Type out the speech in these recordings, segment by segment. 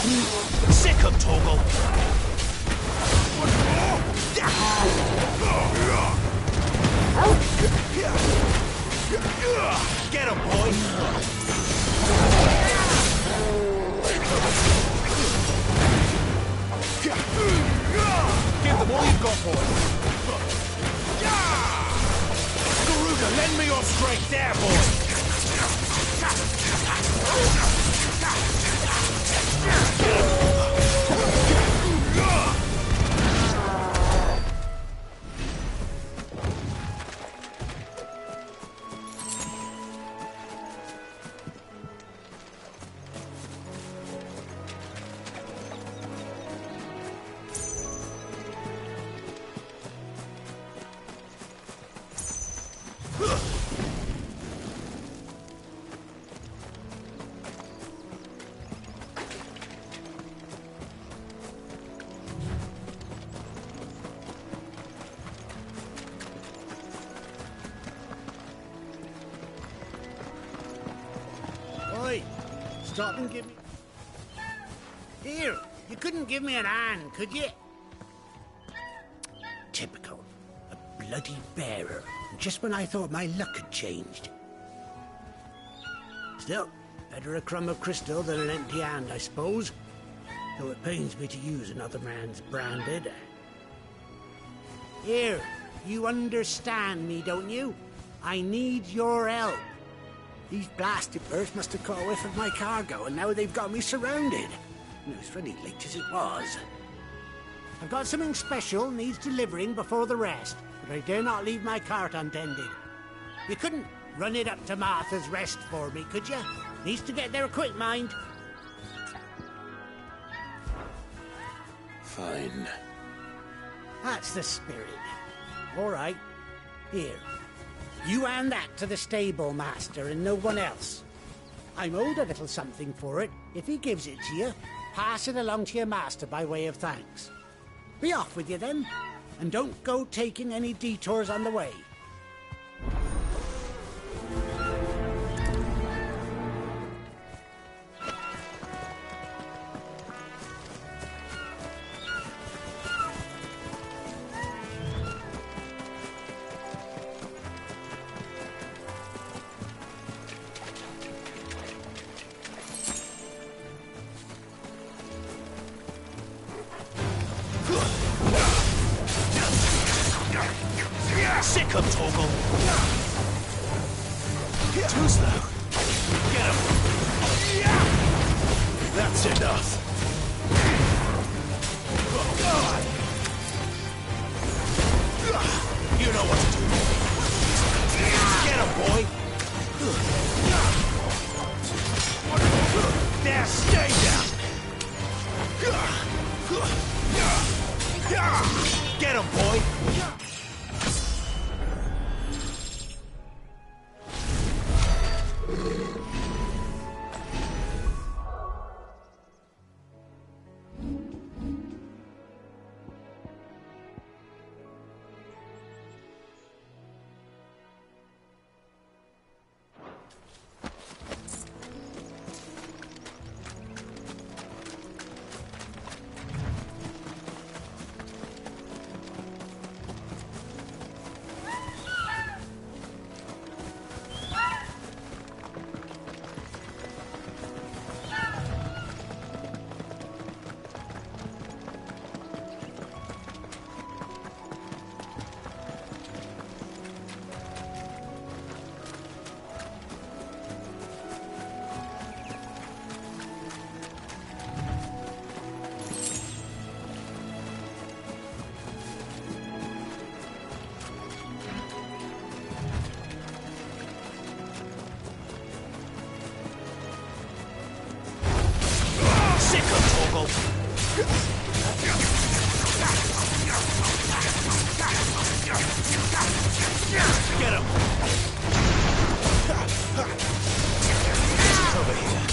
Sick of Toggle. Get him, boy. Give them all you've got, boy. Garuda, lend me your strength there, boy. Stop and give me... Here, you couldn't give me an hand, could you? Typical. A bloody bearer. Just when I thought my luck had changed. Still, better a crumb of crystal than an empty hand, I suppose. Though it pains me to use another man's branded. Here, you understand me, don't you? I need your help. These blasted birds must have caught a whiff of my cargo, and now they've got me surrounded. It was really late as it was. I've got something special needs delivering before the rest, but I dare not leave my cart untended. You couldn't run it up to Martha's Rest for me, could you? Needs to get there quick, mind. Fine. That's the spirit. All right. Here. You hand that to the stable master and no one else. I'm owed a little something for it. If he gives it to you, pass it along to your master by way of thanks. Be off with you then, and don't go taking any detours on the way. Sick of Toggle. Too slow. Get him. That's enough. You know what to do. Get him, boy. There, stay down. Get him, boy. Get him! Over here.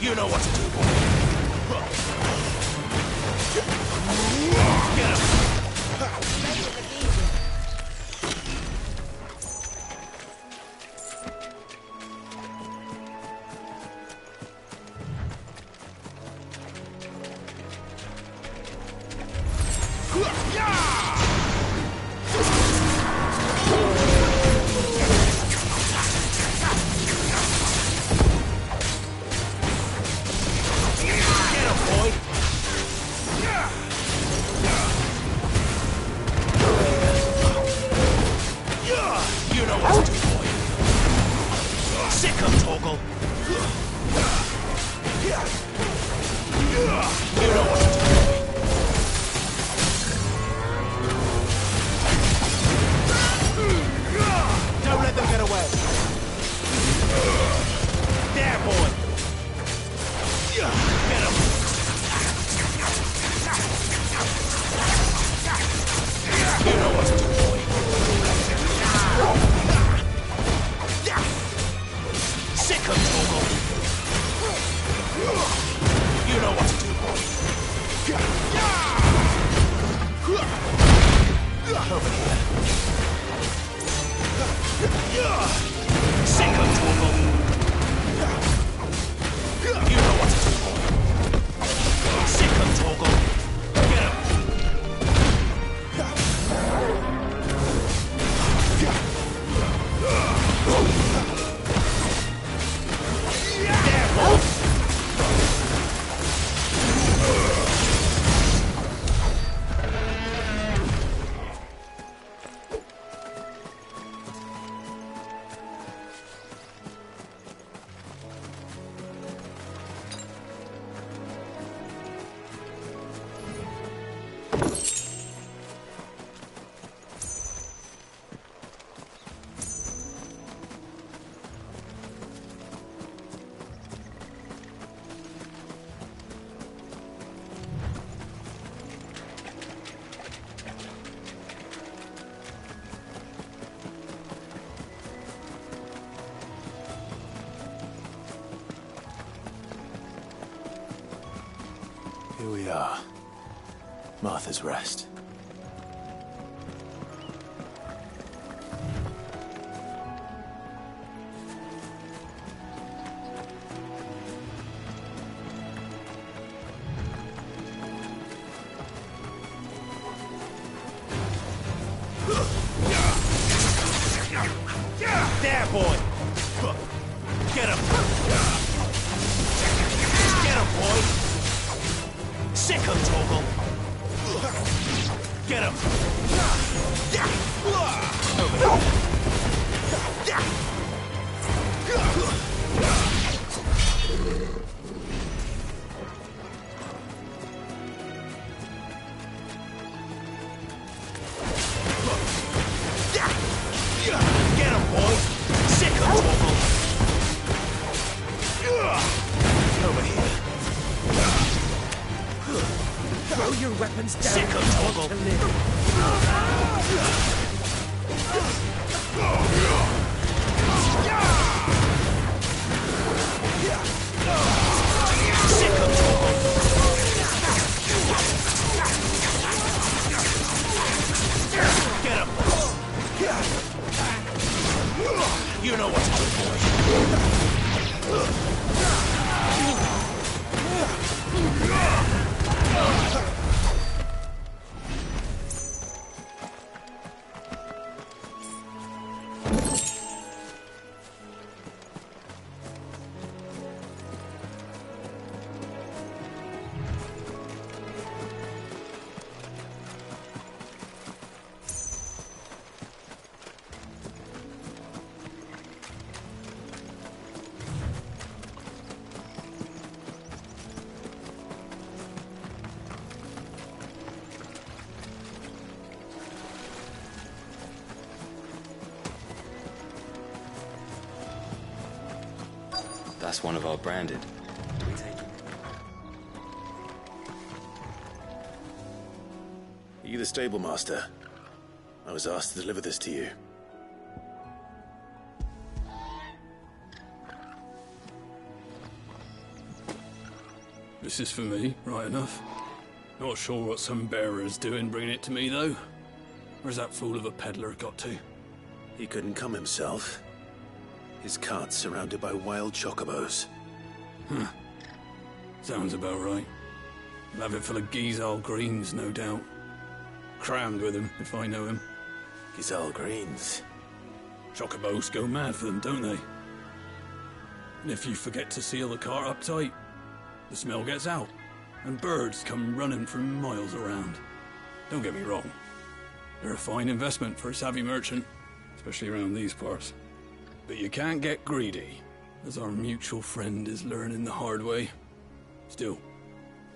You know what to do, boy. Here we are. Martha's Rest. There, boy! Get him! Get him, boy! Sick him, Torgal! Get him! Over Get him, boy! Sick him, Torgal! Over here. Throw your weapons down. Sick him, Torgal! To live. Sick him, Torgal! Get him! You know what to do, That's one of our branded. Do we take it? Are you the stable master? I was asked to deliver this to you. This is for me, right enough. Not sure what some bearer's doing bringing it to me, though. Where's that fool of a peddler got to? He couldn't come himself. His cart's surrounded by wild chocobos. Sounds about right. He'll have it full of Gizal greens, no doubt. Crammed with him, if I know him. Gizal greens. Chocobos go mad for them, don't they? And if you forget to seal the cart up tight, the smell gets out, and birds come running from miles around. Don't get me wrong. They're a fine investment for a savvy merchant, especially around these parts. But you can't get greedy, as our mutual friend is learning the hard way. Still,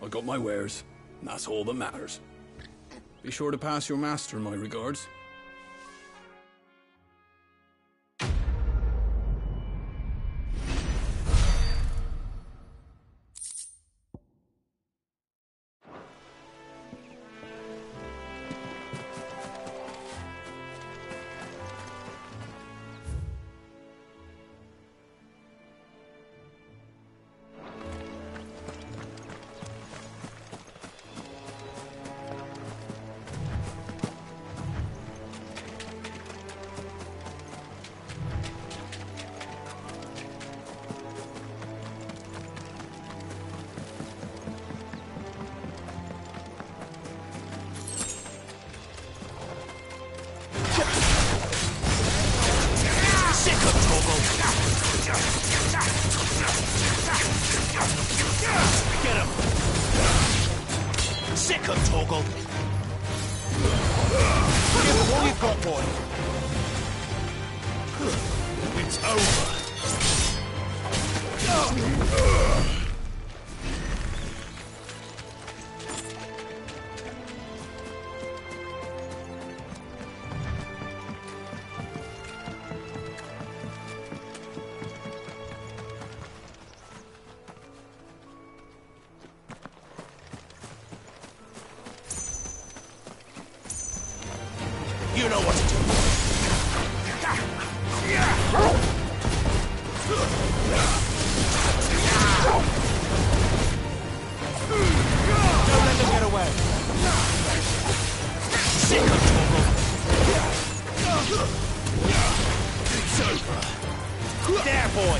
I got my wares, and that's all that matters. Be sure to pass your master my regards. Get him! Sick of Toggle! Give him all you've got, boy! It's over! You know what to do. Don't let them get away. Sick of trouble. It's over. There, boy.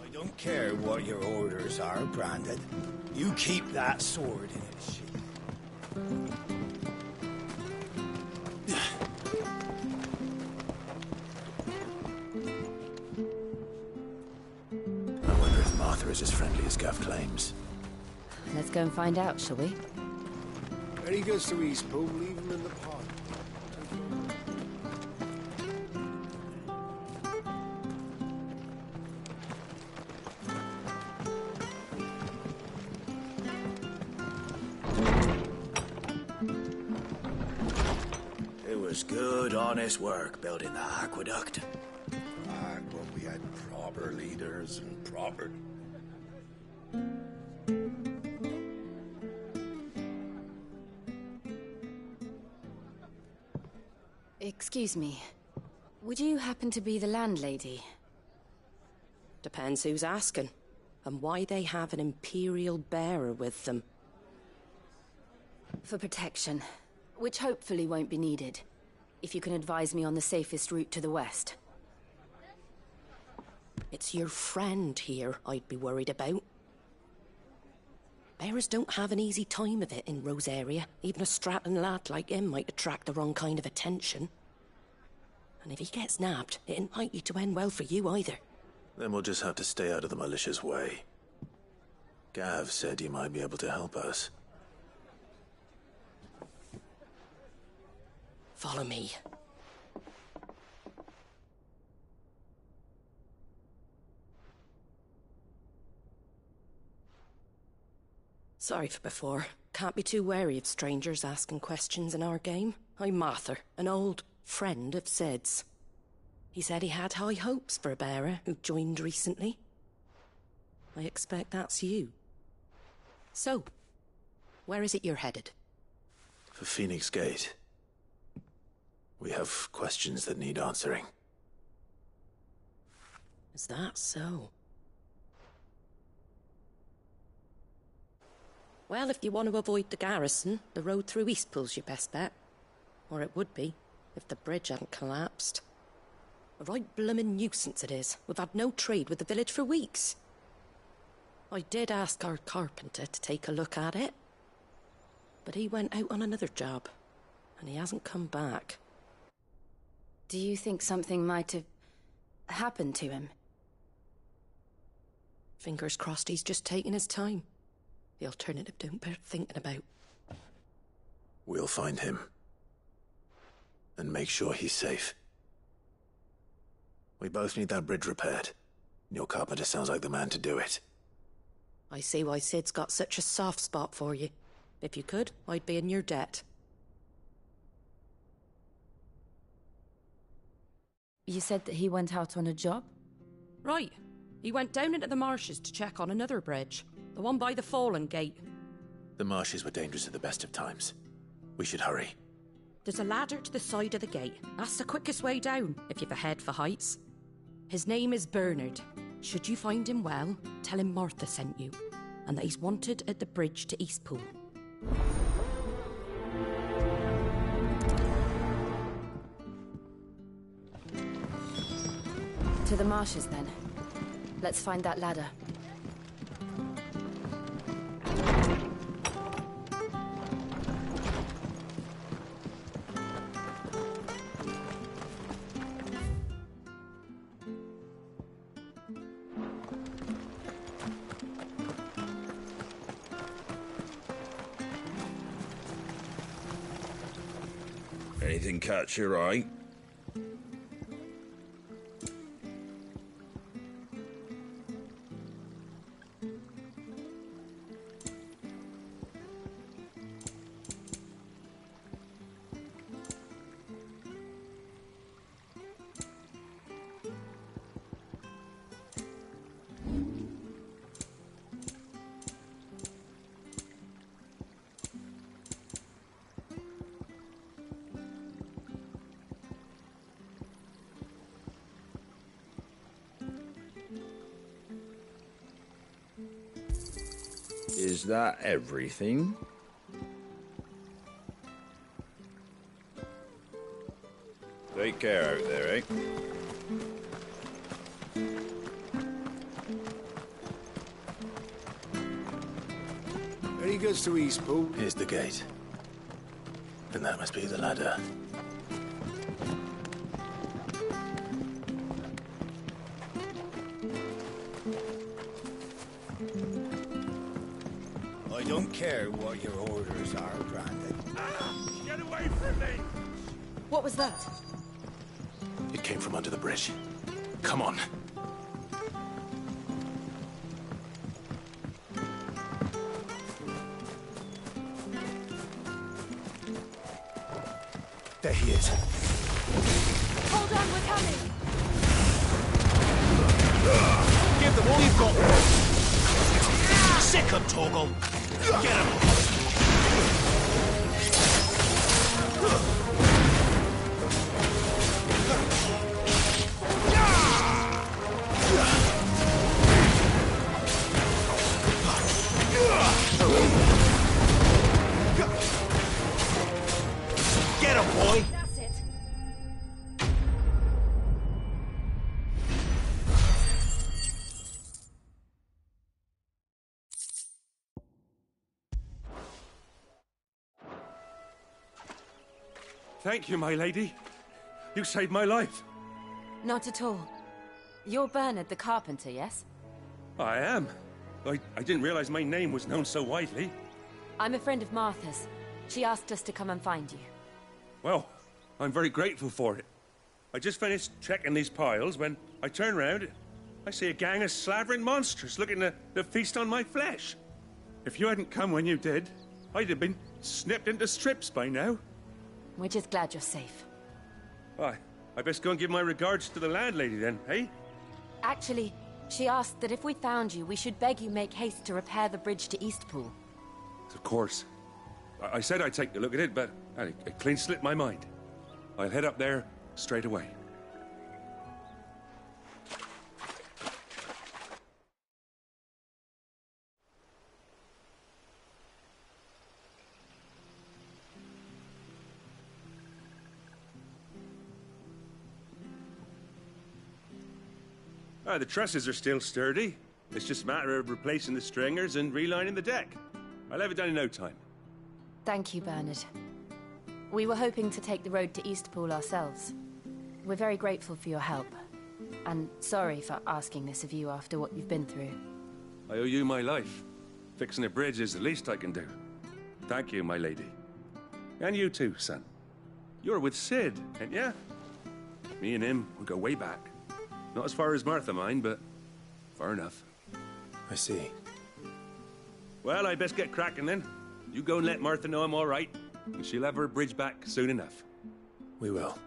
I don't care what your orders are, Brandon. You keep that sword in its sheath. I wonder if Martha is as friendly as Gav claims. Let's go and find out, shall we? When he goes to Eastpool, leave him in the pod. It was good, honest work building the aqueduct. Back when we had proper leaders and proper... Excuse me. Would you happen to be the landlady? Depends who's asking, and why they have an Imperial bearer with them. For protection, which hopefully won't be needed. If you can advise me on the safest route to the west. It's your friend here I'd be worried about. Bearers don't have an easy time of it in Rosaria. Even a Stratton lad like him might attract the wrong kind of attention. And if he gets nabbed, it ain't likely to end well for you either. Then we'll just have to stay out of the militia's way. Gav said you might be able to help us. Follow me. Sorry for before. Can't be too wary of strangers asking questions in our game. I'm Martha, an old friend of Sid's. He said he had high hopes for a bearer who joined recently. I expect that's you. So, where is it you're headed? For Phoenix Gate. We have questions that need answering. Is that so? Well, if you want to avoid the garrison, the road through Eastpool's your best bet. Or it would be, if the bridge hadn't collapsed. A right bloomin' nuisance it is. We've had no trade with the village for weeks. I did ask our carpenter to take a look at it. But he went out on another job, and he hasn't come back. Do you think something might have happened to him? Fingers crossed he's just taking his time. The alternative don't bear thinking about. We'll find him. And make sure he's safe. We both need that bridge repaired. Your carpenter sounds like the man to do it. I see why Sid's got such a soft spot for you. If you could, I'd be in your debt. You said that he went out on a job? Right. He went down into the marshes to check on another bridge. The one by the Fallen Gate. The marshes were dangerous at the best of times. We should hurry. There's a ladder to the side of the gate. That's the quickest way down, if you've a head for heights. His name is Bernard. Should you find him well, tell him Martha sent you, and that he's wanted at the bridge to Eastpool. To the marshes, then. Let's find that ladder. Anything catch your eye? Is that everything? Take care out there, eh? There he goes to Eastpool. Here's the gate. And that must be the ladder. I don't care what your orders are, Brandon. Get away from me! What was that? It came from under the bridge. Come on. There he is. Hold on, we're coming! Give them all you've got. Sick 'em, Torgal. Get him. Get him, boy. That's it. Thank you, my lady. You saved my life. Not at all. You're Bernard the carpenter, yes? I am. I didn't realize my name was known so widely. I'm a friend of Martha's. She asked us to come and find you. Well, I'm very grateful for it. I just finished checking these piles when I turn round. I see a gang of slavering monsters looking to feast on my flesh. If you hadn't come when you did, I'd have been snipped into strips by now. We're just glad you're safe. Why, I best go and give my regards to the landlady then, eh? Actually, she asked that if we found you, we should beg you make haste to repair the bridge to Eastpool. Of course. I said I'd take a look at it, but it clean slipped my mind. I'll head up there straight away. The trusses are still sturdy. It's just a matter of replacing the stringers and relining the deck. I'll have it done in no time. Thank you, Bernard. We were hoping to take the road to Eastpool ourselves. We're very grateful for your help. And sorry for asking this of you after what you've been through. I owe you my life. Fixing a bridge is the least I can do. Thank you, my lady. And you too, son. You're with Sid, ain't ya? Me and him, we go way back. Not as far as Martha, mind, but far enough. I see. Well, I best get cracking then. You go and let Martha know I'm all right, and she'll have her bridge back soon enough. We will.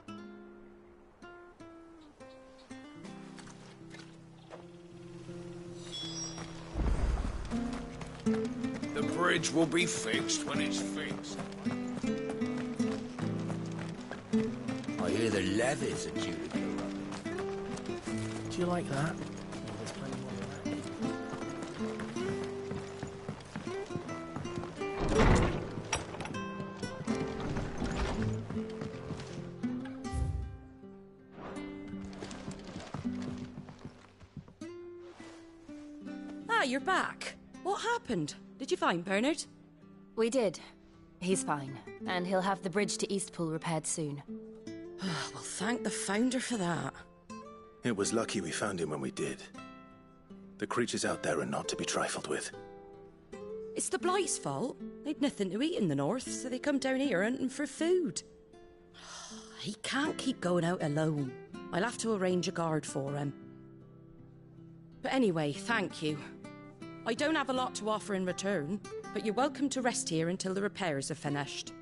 The bridge will be fixed when it's fixed. I hear the levies are due to go up. Do you like that? Oh, there's plenty more of that. Ah, you're back. What happened? Did you find Bernard? We did. He's fine, and he'll have the bridge to Eastpool repaired soon. Well, thank the Founder for that. It was lucky we found him when we did. The creatures out there are not to be trifled with. It's the Blight's fault. They'd nothing to eat in the north, so they come down here hunting for food. He can't keep going out alone. I'll have to arrange a guard for him. But anyway, thank you. I don't have a lot to offer in return, but you're welcome to rest here until the repairs are finished.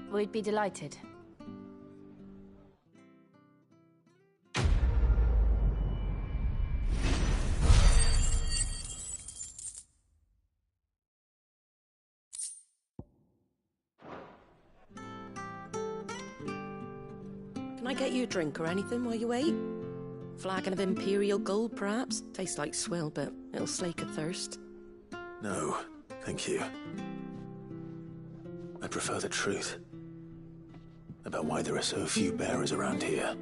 We'd be delighted. Can I get you a drink or anything while you wait? Flagon of Imperial Gold, perhaps? Tastes like swill, but it'll slake a thirst. No, thank you. I prefer the truth. About why there are so few bearers around here.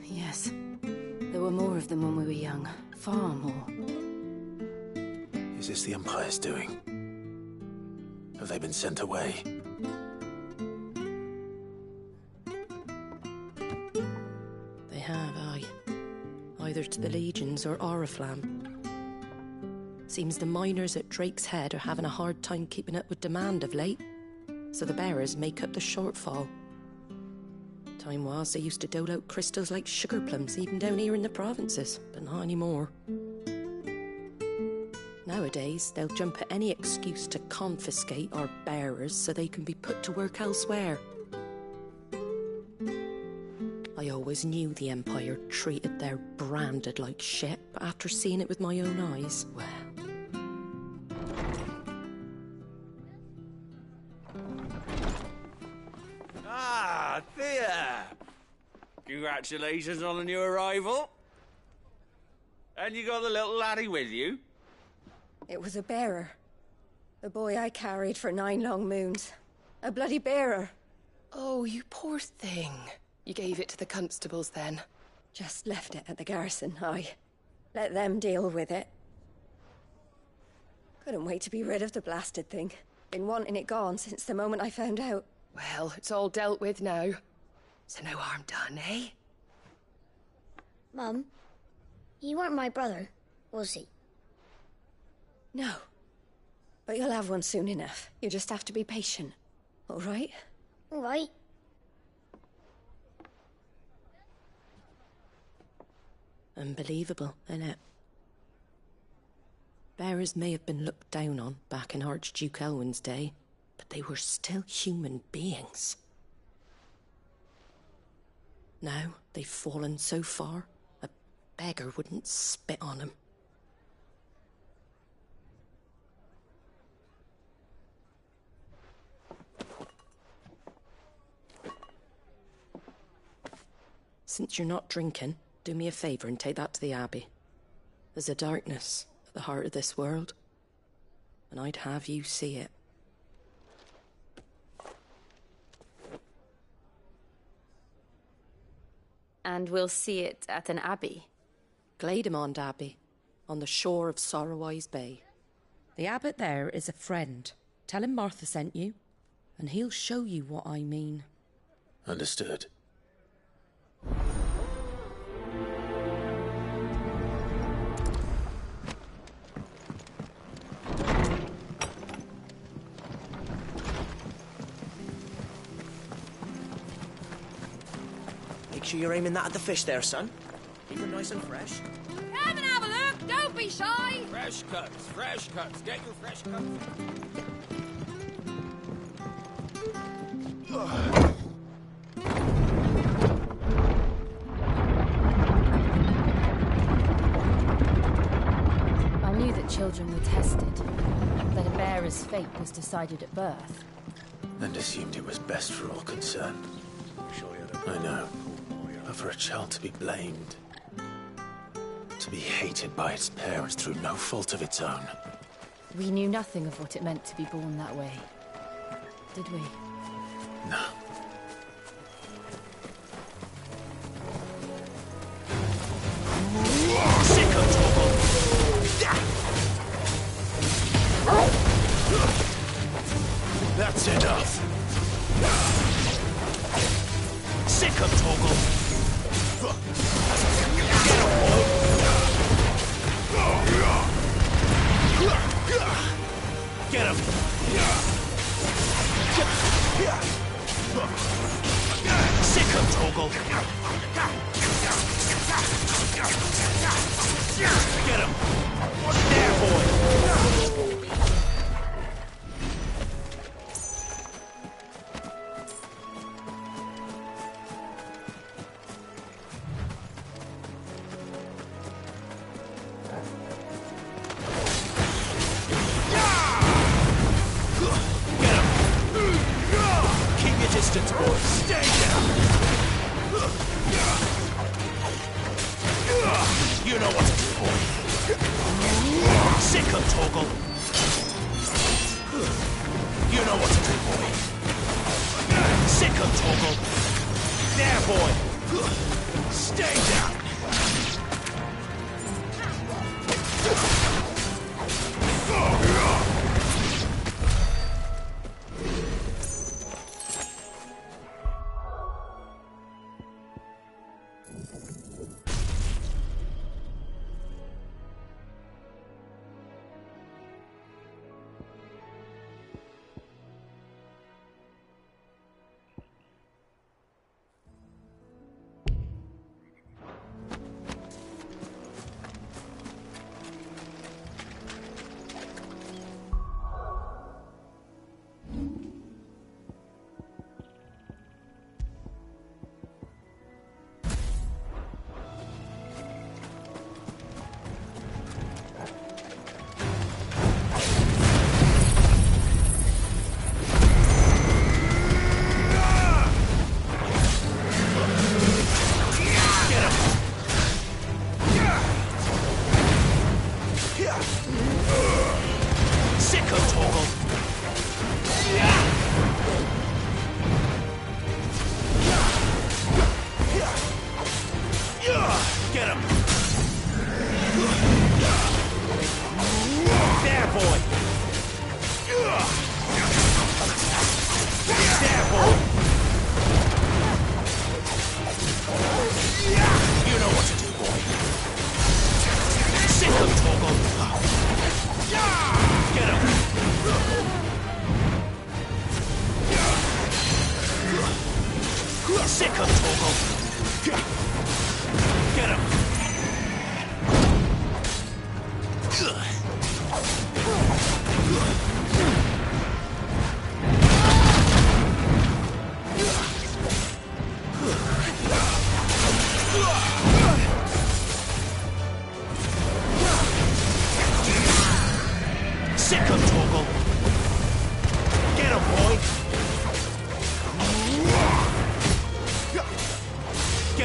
Yes. There were more of them when we were young. Far more. Is this the Empire's doing? Have they been sent away? They have, aye. Either to the Legions or Oriflamme. Seems the miners at Drake's Head are having a hard time keeping up with demand of late, so the bearers make up the shortfall. Time was they used to dole out crystals like sugar plums even down here in the provinces, but not anymore. Nowadays, they'll jump at any excuse to confiscate our bearers so they can be put to work elsewhere. I always knew the Empire treated their branded like shit, but after seeing it with my own eyes, well... Ah, Thea! Congratulations on the new arrival. And you got the little laddie with you? It was a bearer. The boy I carried for 9 long moons. A bloody bearer. Oh, you poor thing. You gave it to the constables then? Just left it at the garrison, aye. Let them deal with it. Couldn't wait to be rid of the blasted thing. Been wanting it gone since the moment I found out. Well, it's all dealt with now. So no harm done, eh? Mum, he weren't my brother, was he? No. But you'll have one soon enough. You just have to be patient. All right? All right. Unbelievable, innit? Bearers may have been looked down on back in Archduke Elwin's day, but they were still human beings. Now they've fallen so far, a beggar wouldn't spit on them. Since you're not drinking, do me a favour and take that to the Abbey. There's a darkness at the heart of this world, and I'd have you see it. And we'll see it at an abbey? Glademond Abbey, on the shore of Sorrowwise Bay. The abbot there is a friend. Tell him Martha sent you, and he'll show you what I mean. Understood. Make sure you're aiming that at the fish there, son. Keep them nice and fresh. Come and have a look! Don't be shy! Fresh cuts, fresh cuts. Get your fresh cuts. I knew that children were tested, that a bearer's fate was decided at birth. And assumed it was best for all concerned. I know. But for a child to be blamed, to be hated by its parents through no fault of its own. We knew nothing of what it meant to be born that way, did we? No. Sick of trouble! That's enough! Sick of Toggle! Get him! Sick of Toggle! Get him! There, boy! Distance, boy. Stay down. You know what to do, boy. Sick of Toggle. You know what to do, boy. Sick of Toggle. There, boy. Stay down.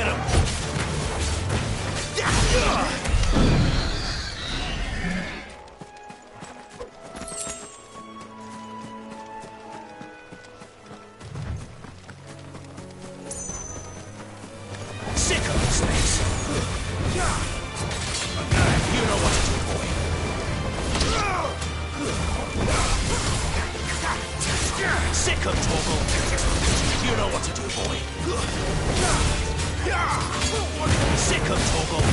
Get him! Sick of these things. You know what to do, boy. Sick of Torgal. You know what to do, boy. Sick of Torgal.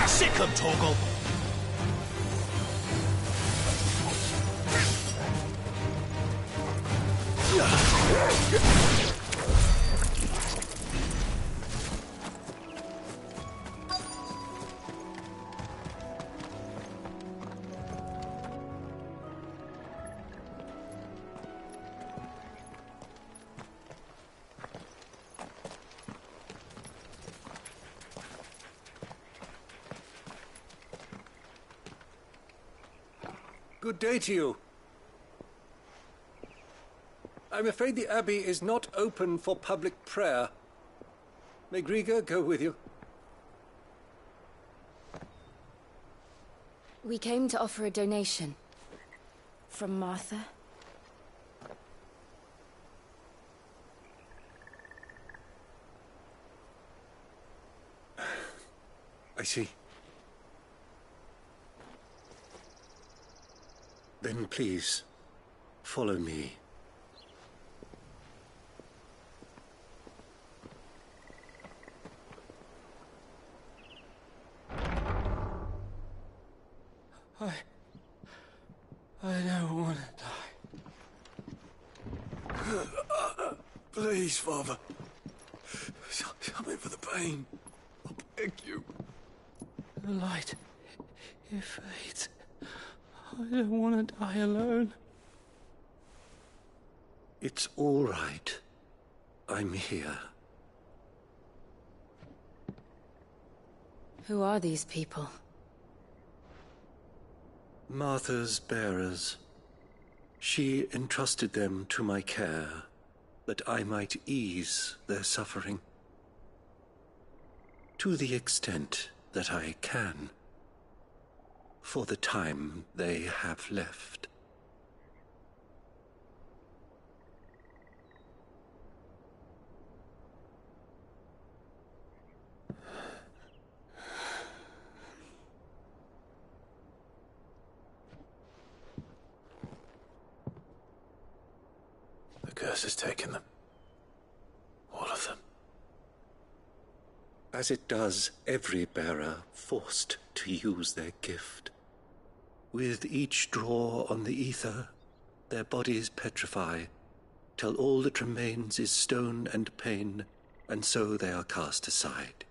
Sick of Torgal. Good day to you. I'm afraid the Abbey is not open for public prayer. May Grieger go with you? We came to offer a donation. From Martha. I see. Then please, follow me. I don't want to die. Please, Father. Come in for the pain. I beg you. The light, it fades. I don't want to die alone. It's all right. I'm here. Who are these people? Martha's bearers. She entrusted them to my care, that I might ease their suffering. To the extent that I can, for the time they have left. The curse has taken them. All of them. As it does every bearer forced to use their gift. With each draw on the ether, their bodies petrify, till all that remains is stone and pain, and so they are cast aside.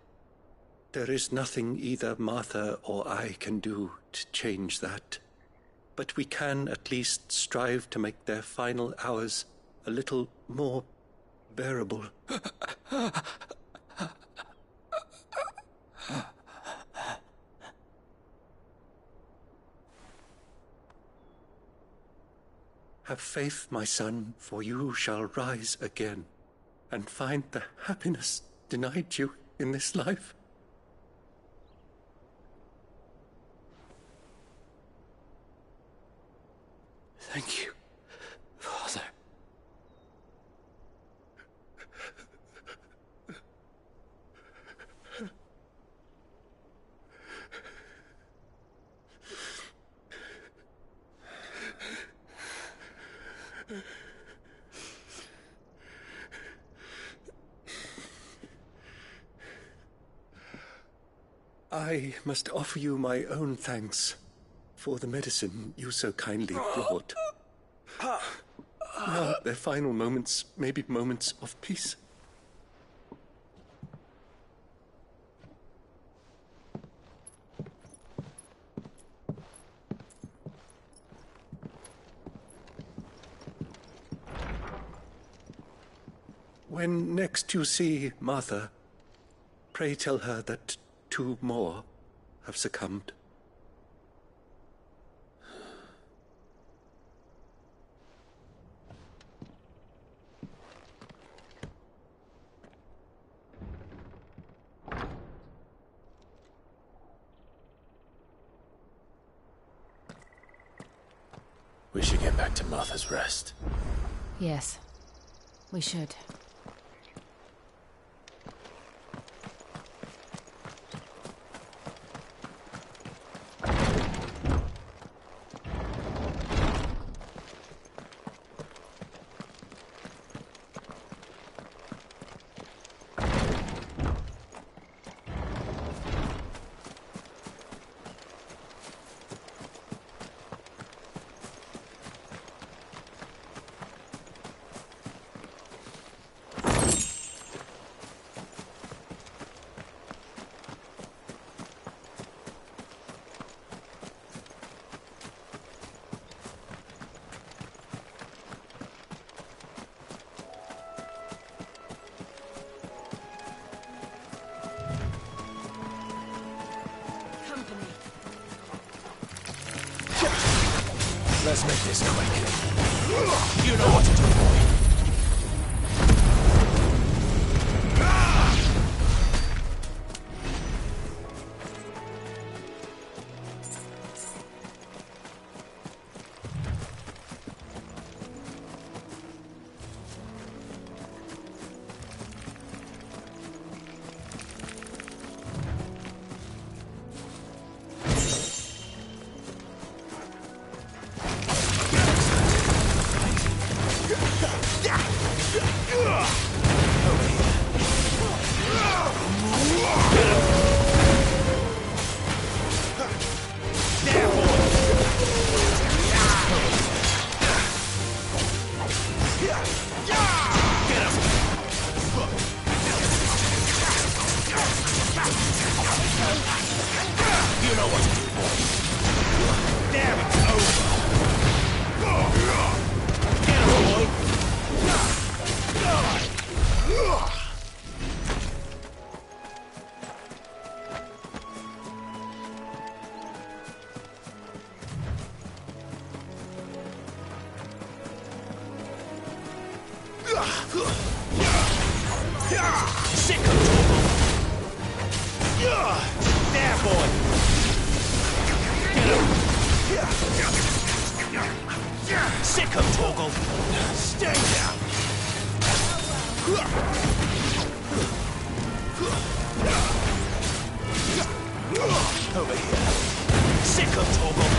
There is nothing either Martha or I can do to change that, but we can at least strive to make their final hours a little more bearable. Have faith, my son, for you shall rise again and find the happiness denied you in this life. Thank you, Father. I must offer you my own thanks for the medicine you so kindly brought. Now, their final moments may be moments of peace. When next you see Martha, pray tell her that 2 more have succumbed. We should get back to Martha's Rest. Yes, we should. Let's make this quick. You know what to do, boy. Sick of Torgal! There, boy! Get him! Sick of Torgal! Stay down! Over here! Sick of Torgal!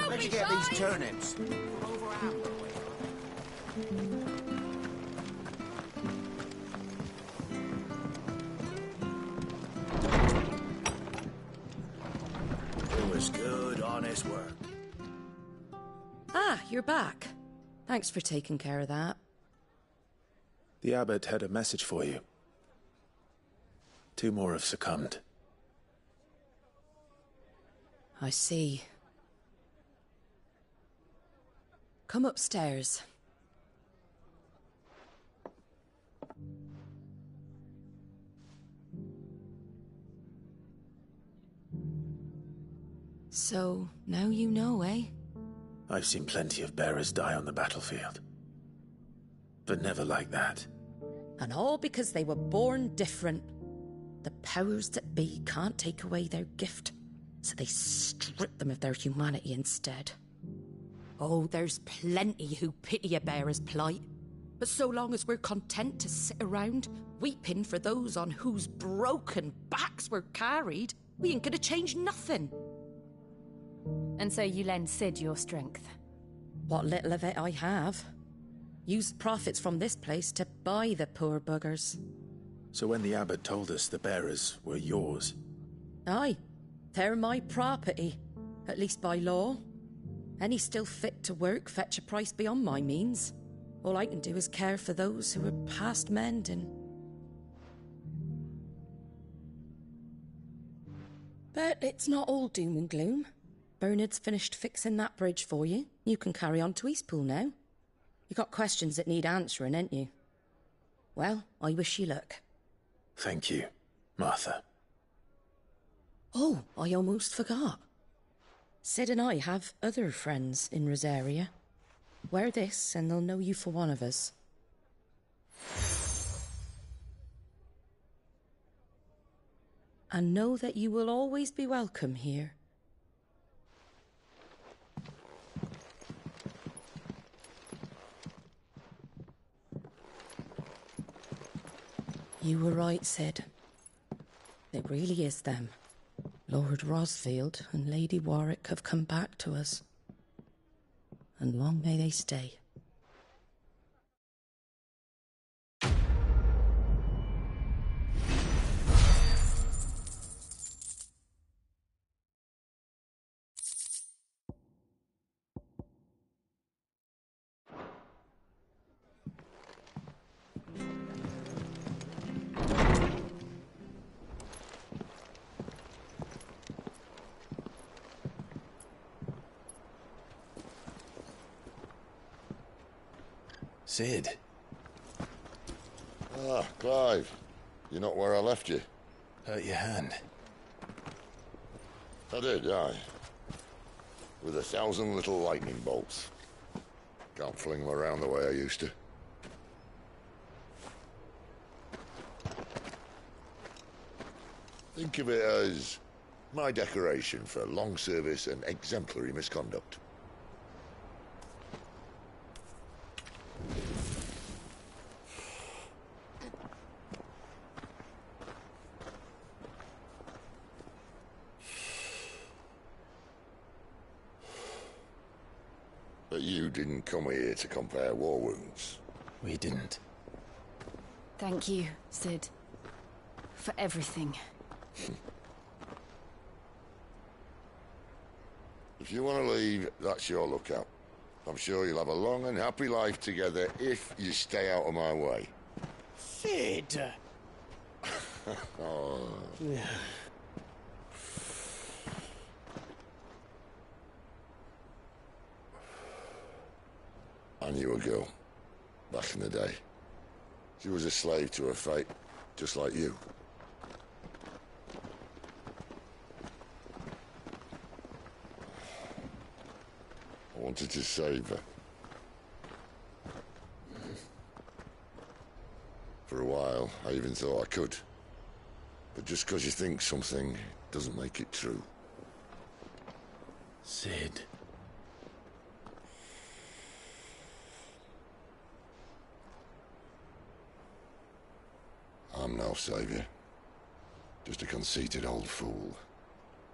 Where'd you get these turnips? It was good, honest work. Ah, you're back. Thanks for taking care of that. The abbot had a message for you. 2 more have succumbed. I see. Come upstairs. So, now you know, eh? I've seen plenty of bearers die on the battlefield. But never like that. And all because they were born different. The powers that be can't take away their gift, so they strip them of their humanity instead. Oh, there's plenty who pity a bearer's plight. But so long as we're content to sit around, weeping for those on whose broken backs we're carried, we ain't gonna change nothing. And so you lend Sid your strength? What little of it I have. Used profits from this place to buy the poor buggers. So when the abbot told us the bearers were yours... Aye, they're my property, at least by law. Any still fit to work fetch a price beyond my means. All I can do is care for those who are past mending. But it's not all doom and gloom. Bernard's finished fixing that bridge for you. You can carry on to Eastpool now. You got questions that need answering, ain't you? Well, I wish you luck. Thank you, Martha. Oh, I almost forgot. Sid and I have other friends in Rosaria. Wear this and they'll know you for one of us. And know that you will always be welcome here. You were right, Sid. It really is them. Lord Rosfield and Lady Warwick have come back to us. And long may they stay. Sid. Ah, Clive. You're not where I left you. Hurt your hand. I did, aye. With 1,000 little lightning bolts. Can't fling them around the way I used to. Think of it as my decoration for long service and exemplary misconduct. But you didn't come here to compare war wounds. We didn't. Thank you, Sid. For everything. If you want to leave, that's your lookout. I'm sure you'll have a long and happy life together if you stay out of my way. Sid! Oh. I knew a girl, back in the day. She was a slave to her fate, just like you. I wanted to save her. For a while, I even thought I could. But just because you think something doesn't make it true. Sid. I'm no savior. Just a conceited old fool.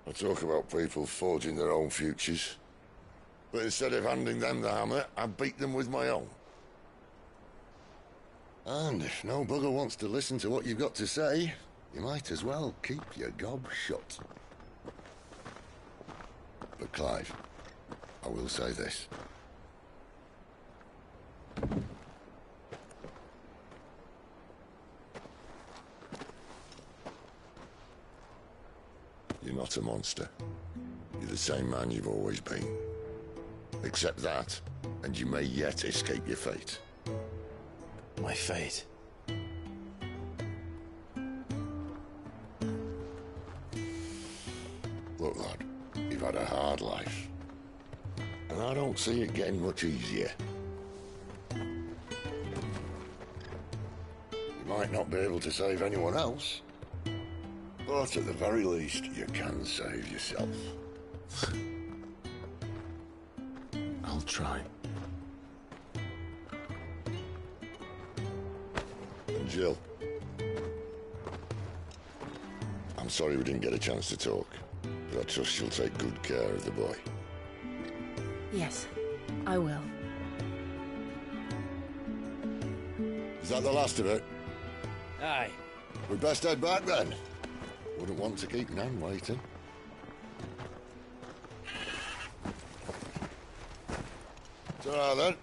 I talk about people forging their own futures. But instead of handing them the hammer, I beat them with my own. And if no bugger wants to listen to what you've got to say, you might as well keep your gob shut. But Clive, I will say this. You're not a monster. You're the same man you've always been. Accept that, and you may yet escape your fate. My fate? Look, lad, you've had a hard life. And I don't see it getting much easier. You might not be able to save anyone else, but at the very least, you can save yourself. I'll try. And Jill, I'm sorry we didn't get a chance to talk, but I trust you'll take good care of the boy. Yes, I will. Is that the last of it? Aye. We'd best head back then. Wouldn't want to keep Nan waiting. Ta-ra then.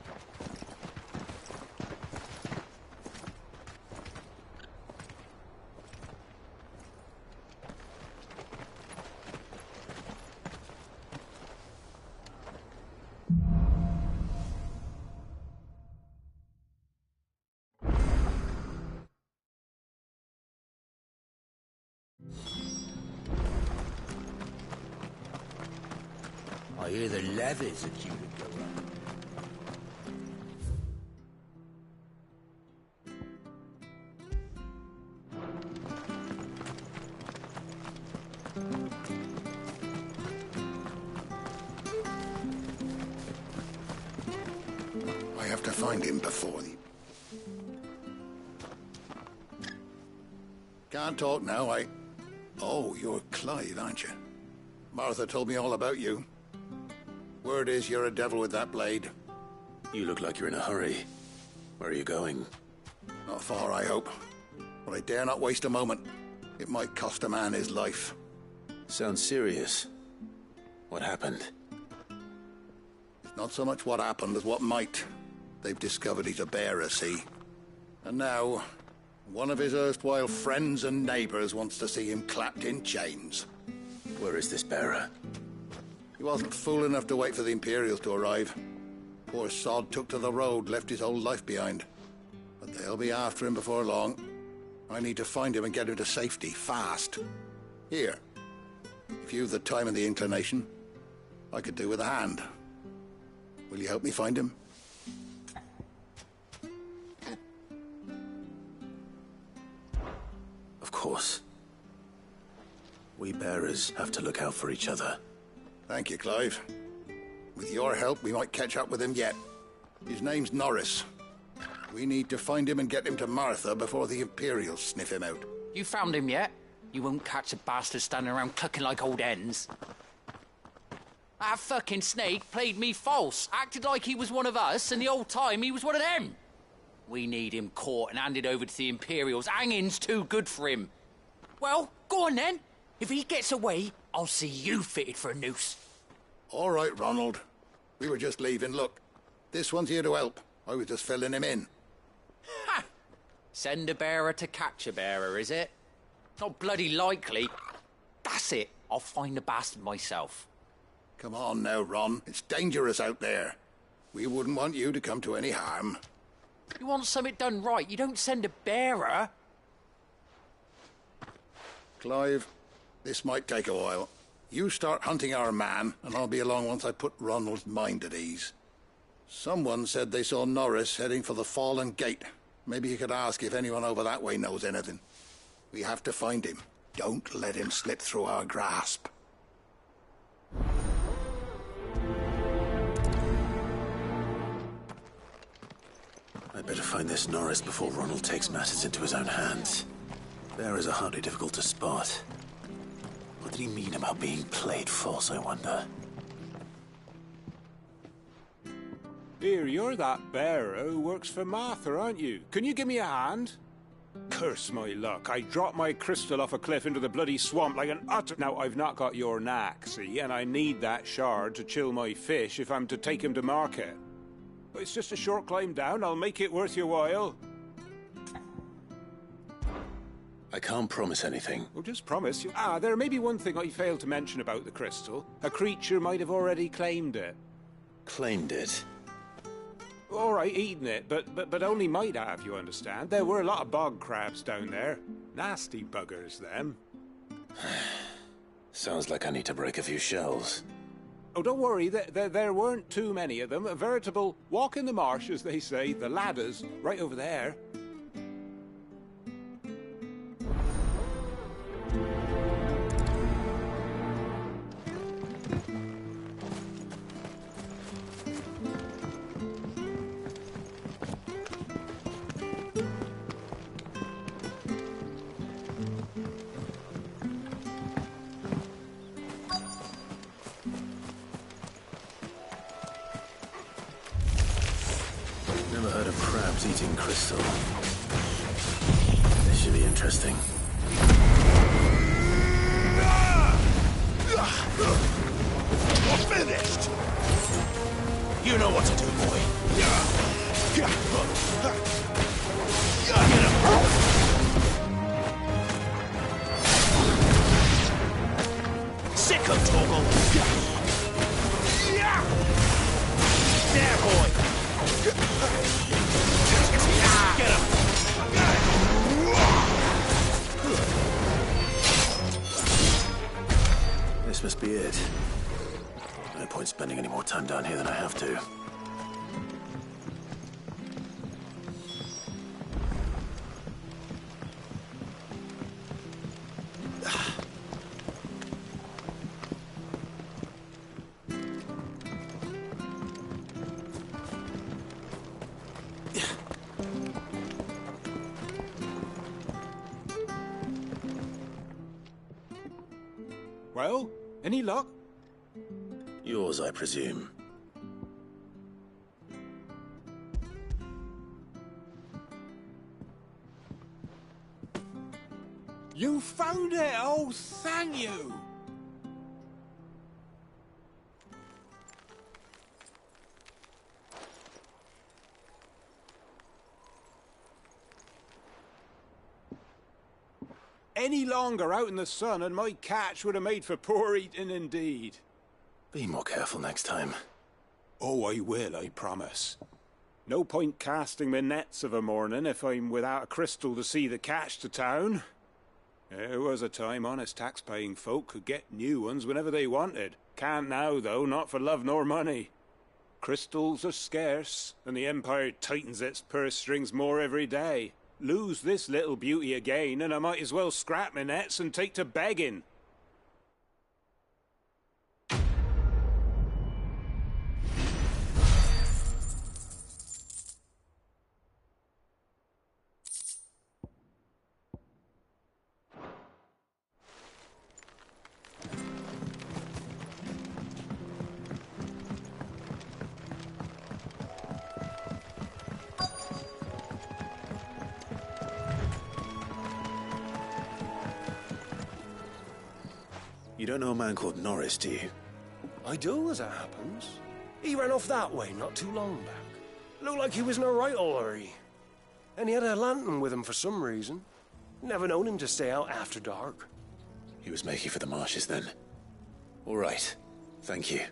I hear the levies are due to go up. I have to find him before the... Can't talk now, Oh, you're Clive, aren't you? Martha told me all about you. Word is you're a devil with that blade. You look like you're in a hurry. Where are you going? Not far, I hope. But I dare not waste a moment. It might cost a man his life. Sounds serious. What happened? It's not so much what happened as what might. They've discovered he's a bearer, see? And now, one of his erstwhile friends and neighbors wants to see him clapped in chains. Where is this bearer? He wasn't fool enough to wait for the Imperials to arrive. Poor sod took to the road, left his whole life behind. But they'll be after him before long. I need to find him and get him to safety, fast. Here, if you've the time and the inclination, I could do with a hand. Will you help me find him? Of course. We bearers have to look out for each other. Thank you, Clive. With your help, we might catch up with him yet. His name's Norris. We need to find him and get him to Martha before the Imperials sniff him out. You found him yet? You won't catch a bastard standing around clucking like old hens. That fucking snake played me false, acted like he was one of us, and the whole time he was one of them. We need him caught and handed over to the Imperials. Hanging's too good for him. Well, go on then. If he gets away, I'll see you fitted for a noose. All right, Ronald. We were just leaving. Look, this one's here to help. I was just filling him in. Ha! Send a bearer to catch a bearer, is it? Not bloody likely. That's it. I'll find the bastard myself. Come on now, Ron. It's dangerous out there. We wouldn't want you to come to any harm. You want something done right, you don't send a bearer. Clive, this might take a while. You start hunting our man, and I'll be along once I put Ronald's mind at ease. Someone said they saw Norris heading for the Fallen Gate. Maybe you could ask if anyone over that way knows anything. We have to find him. Don't let him slip through our grasp. I'd better find this Norris before Ronald takes matters into his own hands. Bearers are hardly difficult to spot. What did he mean about being played false, I wonder? Here, you're that bearer who works for Martha, aren't you? Can you give me a hand? Curse my luck. I dropped my crystal off a cliff into the bloody swamp like an utter... Now, I've not got your knack, see, and I need that shard to chill my fish if I'm to take him to market. But it's just a short climb down. I'll make it worth your while. I can't promise anything. Well, just promise you... there may be one thing I failed to mention about the crystal. A creature might have already claimed it. Claimed it? All right, eaten it, but only might have, you understand. There were a lot of bog crabs down there. Nasty buggers, them. Sounds like I need to break a few shells. Oh, don't worry, there weren't too many of them. A veritable walk in the marsh, as they say. The ladders, right over there. Never heard of crabs eating crystal. This should be interesting. You're finished! You know what to do, boy. Get him! Sick of Toggle! There, boy! Get him! This must be it. No point spending any more time down here than I have to. Well, any luck? Yours, I presume. You found it! Oh, thank you! Any longer out in the sun and my catch would have made for poor eating indeed. Be more careful next time. Oh, I will, I promise. No point casting my nets of a morning if I'm without a crystal to see the catch to town. There was a time honest tax-paying folk could get new ones whenever they wanted. Can't now, though, not for love nor money. Crystals are scarce, and the Empire tightens its purse strings more every day. Lose this little beauty again, and I might as well scrap my nets and take to begging. You don't know a man called Norris, do you? I do, as it happens. He ran off that way not too long back. Looked like he was in a right old hurry. And he had a lantern with him for some reason. Never known him to stay out after dark. He was making for the marshes then. All right. Thank you.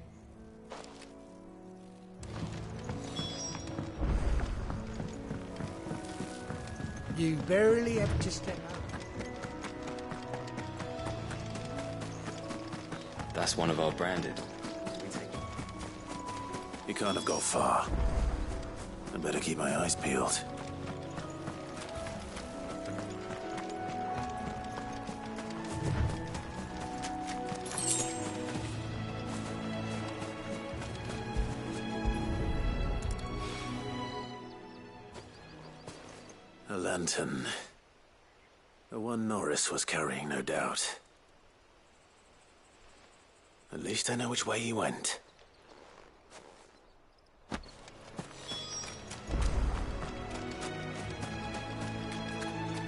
You barely have to step out. That's one of our branded. He can't have got far. I better keep my eyes peeled. A lantern. The one Norris was carrying, no doubt. At least I know which way he went.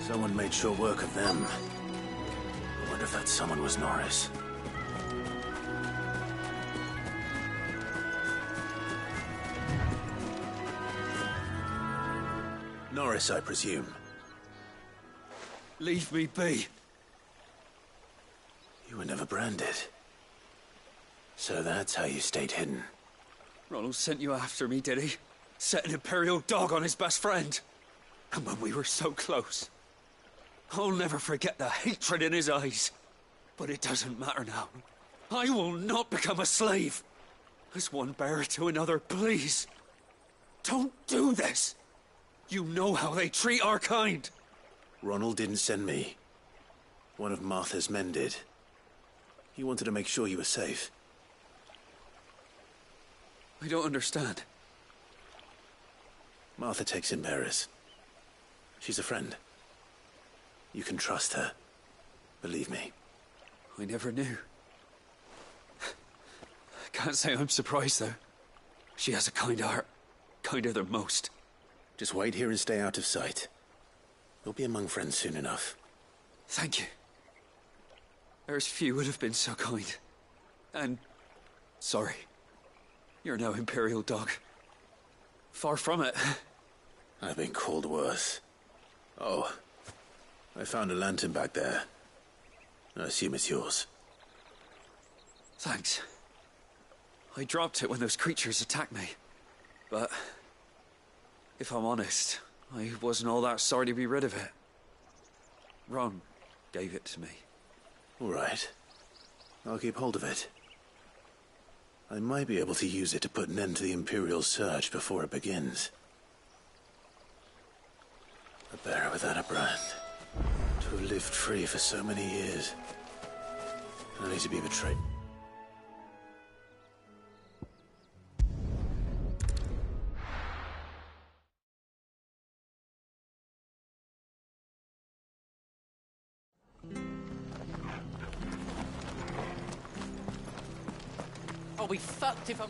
Someone made short work of them. I wonder if that someone was Norris. Norris, I presume. Leave me be. You were never branded. So that's how you stayed hidden. Ronald sent you after me, did he? Set an Imperial dog on his best friend. And when we were so close, I'll never forget the hatred in his eyes. But it doesn't matter now. I will not become a slave. As one bearer to another, please. Don't do this. You know how they treat our kind. Ronald didn't send me. One of Martha's men did. He wanted to make sure you were safe. I don't understand. Martha takes in bearers. She's a friend. You can trust her. Believe me. I never knew. Can't say I'm surprised, though. She has a kind heart. Kinder than most. Just wait here and stay out of sight. You'll be among friends soon enough. Thank you. There's few would have been so kind. And sorry. You're no Imperial dog. Far from it. I've been called worse. Oh, I found a lantern back there. I assume it's yours. Thanks. I dropped it when those creatures attacked me. But if I'm honest, I wasn't all that sorry to be rid of it. Ron gave it to me. All right. I'll keep hold of it. I might be able to use it to put an end to the Imperial surge before it begins. A bearer without a brand. To have lived free for so many years. Only to be betrayed. I'll be fucked if I'm...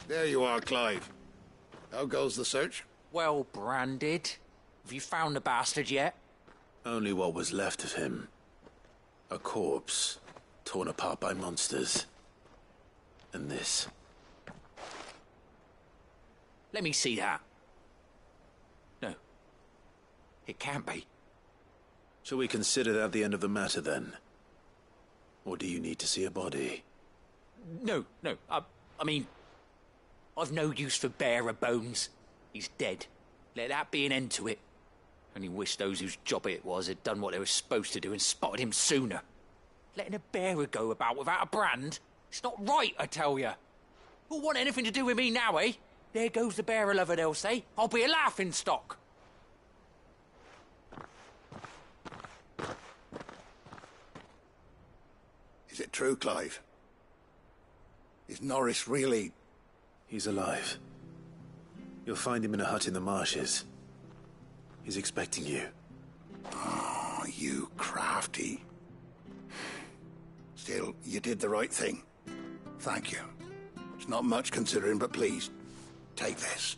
There you are, Clive. How goes the search? Well branded. Have you found the bastard yet? Only what was left of him. A corpse, torn apart by monsters. And this. Let me see that. No. It can't be. Shall we consider that the end of the matter, then? Or do you need to see a body? No. I mean, I've no use for bearer bones. He's dead. Let that be an end to it. Only wish those whose job it was had done what they were supposed to do and spotted him sooner. Letting a bearer go about without a brand? It's not right, I tell you. Who'll want anything to do with me now, eh? There goes the bearer lover, they'll say. I'll be a laughingstock. Is it true, Clive? Is Norris really... He's alive. You'll find him in a hut in the marshes. He's expecting you. Oh, you crafty. Still, you did the right thing. Thank you. It's not much considering, but please, take this.